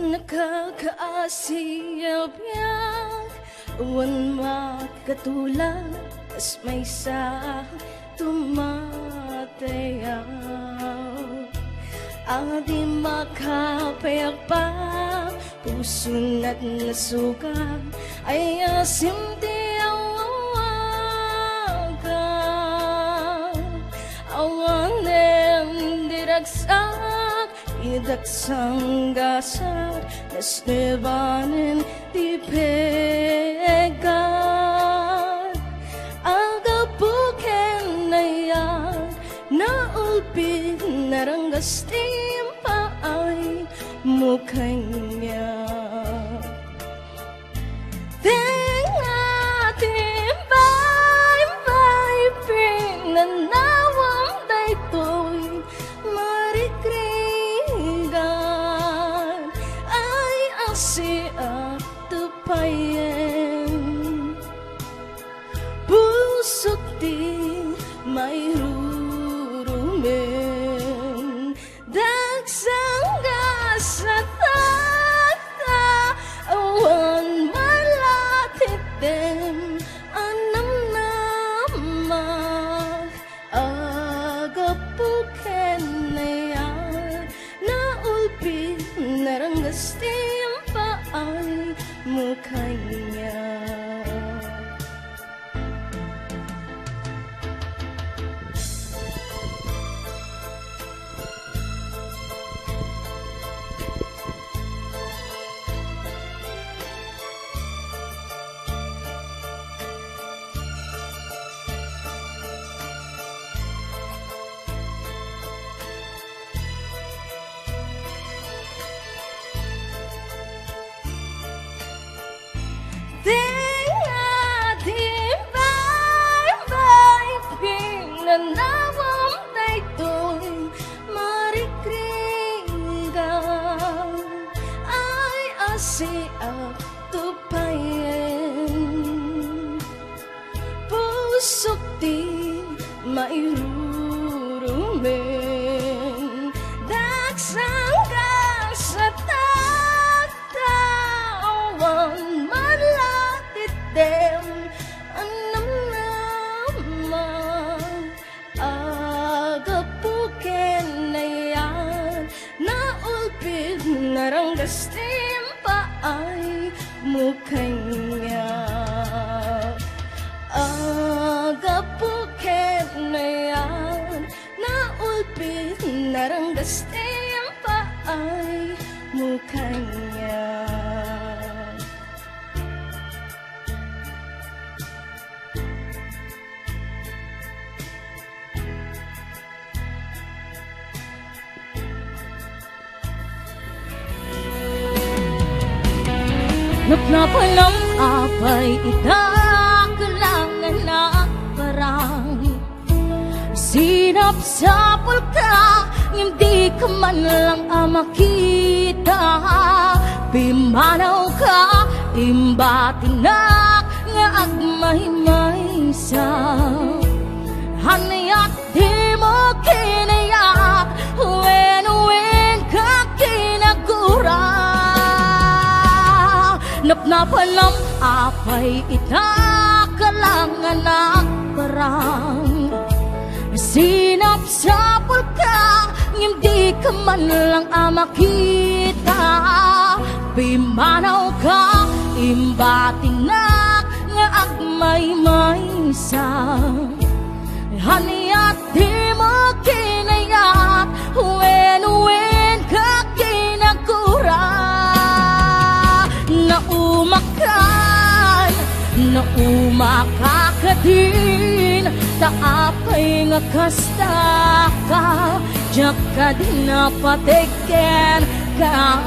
Nakakaasiyabyak awan makatulad as may sa tumatayaw. Adi makapayak pa puso na't nasugat ay asim di awawagan. Awanem diragsak idaksang gasar nas nebanin di pegan. Agapuken na yan na ulpig naranggas timpa ay mukanya. Tenga timbay-bay pinanawang daytoy marikringan ay ang siya tupayen. Pusok di may rurumen dagsangga sa tata awan malatitem anam namak agapuken na yan na ulpit naranggas timpa ay mukanya. Tenga timbay-bay pinanawang daytoy marikringan ay asiak tupayen. Pusok di mairurumen dagsangga sa tatawan dem anam naman agapuken na yan na ulpid naranggas timpa ay mukanya. Agapuken na yan na ulpid naranggas timpa ay mukanya. Napalam apay itakalangan na parang sinapsapol ka, hindi ka man lang makita. Pimanaw ka, imbatinak nga agmahimay sa hanayat di mo kinayak when ka kinagura. Napnapalam apay itakalangan na parang sinapsapol ka, hindi ka man lang makita. Pimanaw ka, imbatinak nga agmay-may sa haniyat di mo kinayak when ka kinagura. Naumakakadin taapay nga kasta ka jak ka din napateken ka.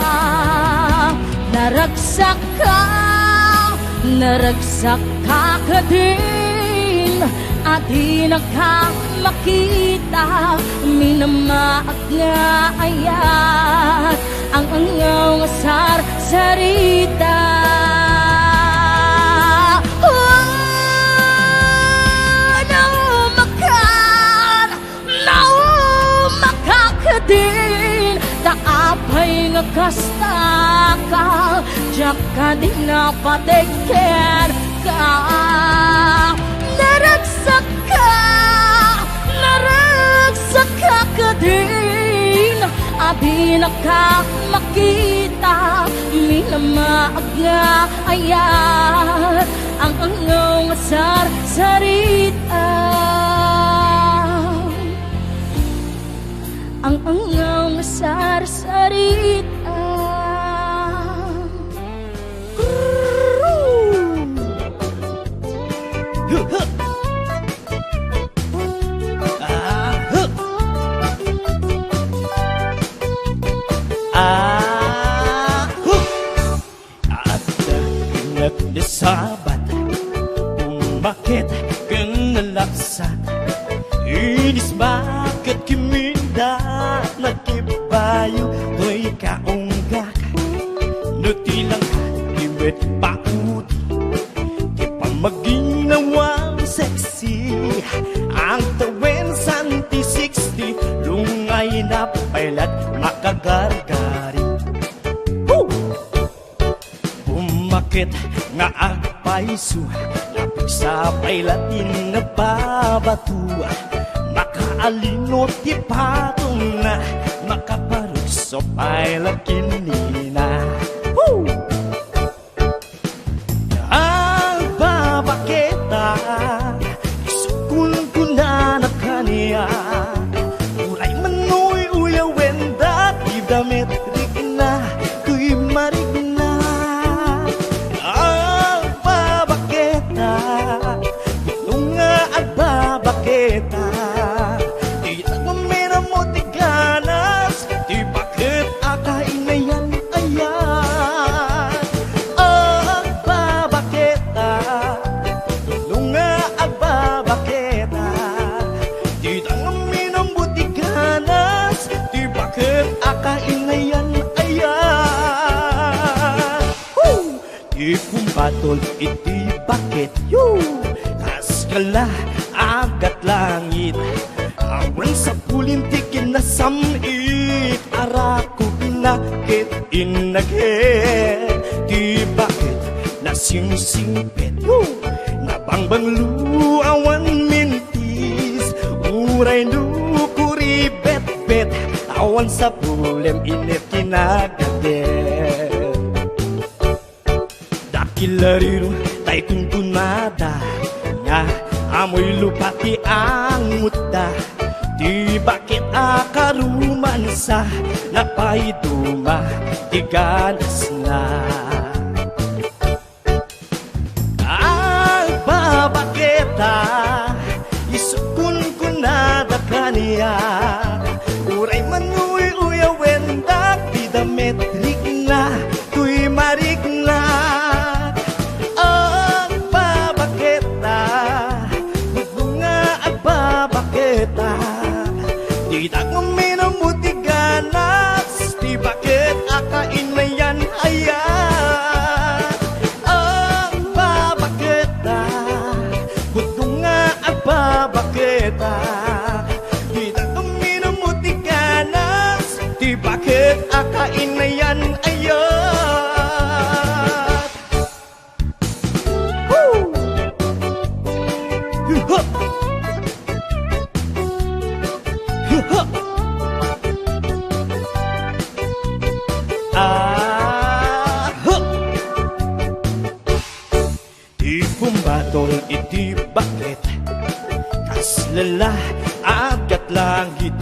Naragsak ka kadin adi na ka makita. Minamaak nga ayat ang angaw nga sar-sarita. Din taapay nga kasta ka, jaka di napateker ka. Naragsak ka din, abi na ka makita, minamaag nga ayat, ang angong sar-sarita. Ang angong sar-sarita. At nagnasabat kung bakit ka nalaksat. Inis bakit kiminda nagkibayo to'y kaunggak. Nutilang haliwit paut di pa maginawang sexy. Ang tawin santi 60 lungay na pailat makagargari. Bumakit nga agpaiso lapig sa pailatin na babatua. Makaalinot di patong na makaparusop ay lakinina. Ang babaketa isukun ko na nakaniya. Uray manoy uyawenda ibdamit rikna kuy marigna. Ang babaketa nunga at babaketa di nagmamira mo di ganas. Di bakit akain na yan ayan. Ang babaketa nunga at babaketa di nagmamira mo di ganas. Di bakit akain na yan ayan. Ipumbatol iti bakit kaskala agat langit. Awan sa pulintikin na samit arako pinakit inaghet. Di bakit nasingsingpet nabangbang luawan mintis. Uray lukuri bet-bet awan sa pulem init kinagadet. Dakilariro tay kuntunada nga amoy lupati ang muta. Di bakit akaruman sa napaiduma di ganas na. Ang babaketa isukun ko na da kaniya. Uray manuy uyawenda di damit rigna kuy marigna. Ang babaketa bunga at babaketa di nagmamina mo di ganas. Di bakit akain na yan ayan. Ang babaketa bunga at babaketa di nagmamina mo di ganas. Di bakit akain na yan ayan. Di pumbatol iti bakit kaslala agat langit.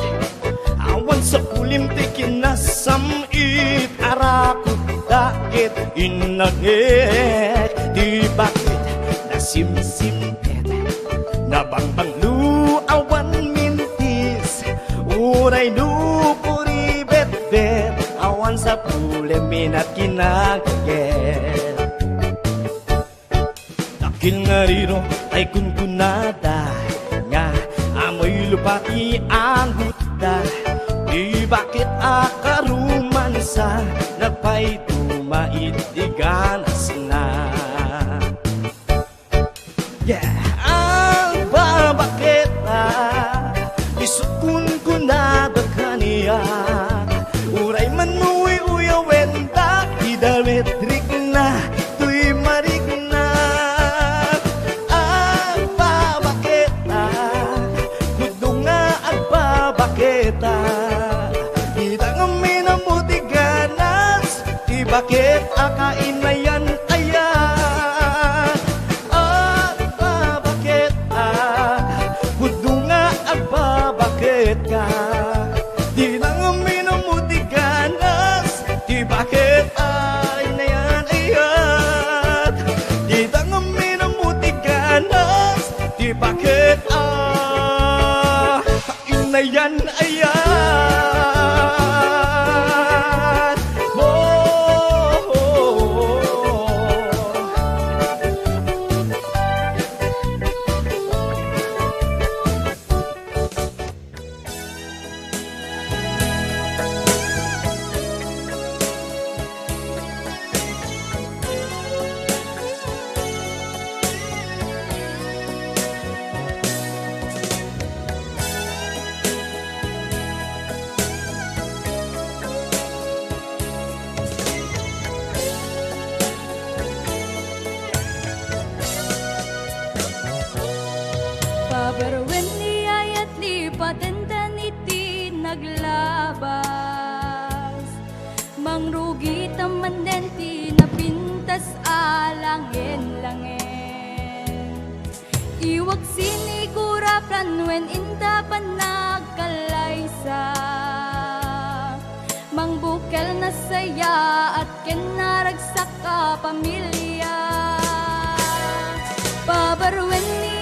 Awan sa pulim tikin na samit arako dakit inagit. Di bakit nasimsimtet nabangbang luawan mintis. Uray lupuri bet-bet awan sa pulim minat kinagaget. Dakil nga riro ay kunkunada nga amoy lupati ang huta. Di bakit akaruman sa nagpay tumaitiganas na. Yeah, ang babaketa isukun ko na da kaniya. Uray manuy uyawenda di kainayan ayan at babakit kudo nga agbabakit ka di nang minamuti ganas di bakit ay nayan ayan di nang minamuti ganas di bakit inayan ayan Pabarwen ni ayat lipat enta niti naglabas mangrugi taman denti napintas alangin iwag sinigura planwen inta panagkalaysa mangbukel na saya at kenaragsak ka pamilya pabarwen ni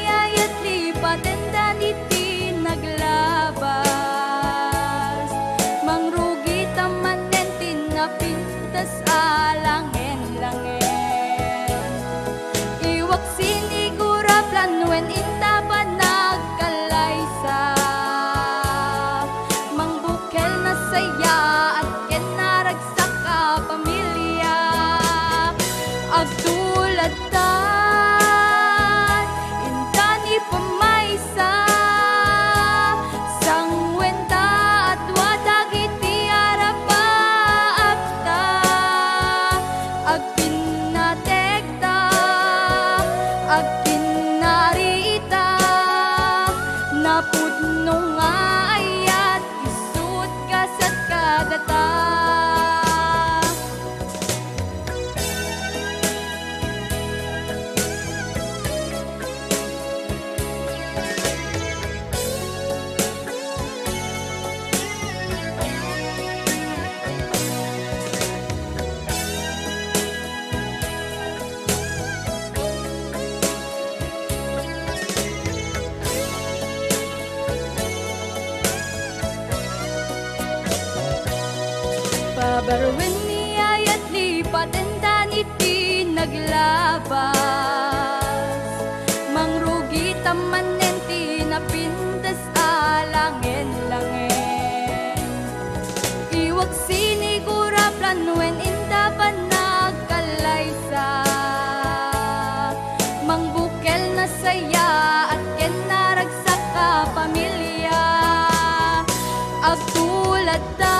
patenda niti naglabas mangrugi taman nentin na pintas alangin iwak sinigura planwen inta pa nagkalaysa mangbukel na saya at kenaragsak ka pamilya agtulad ta napudno nga ayat isut kasat kadata pabarwen ni ayat lipat enta niti naglabas mangrugi taman nenti napintas alangin iwag sinigura planwen inta panagkalaysa mangbukel na saya at kenaragsak ka pamilya agtulad ta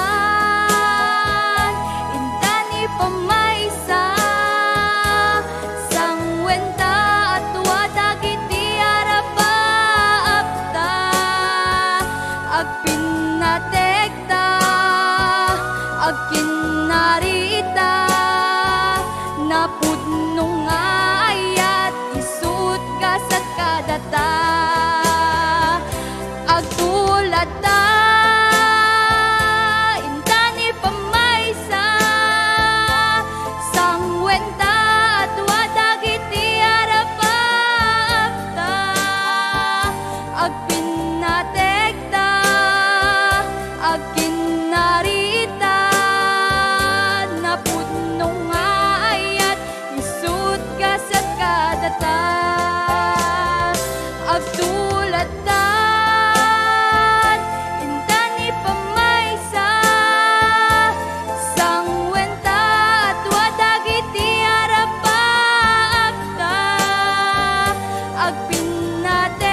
agkinarita napudno nga ayat isut kasat kadata agtulad ta intani pamaysa sangwenta at wadagiti arapakta agpinatekta agkinarita agtulad tan intani pamaysa sangwenta at wadagiti arapakta agpinat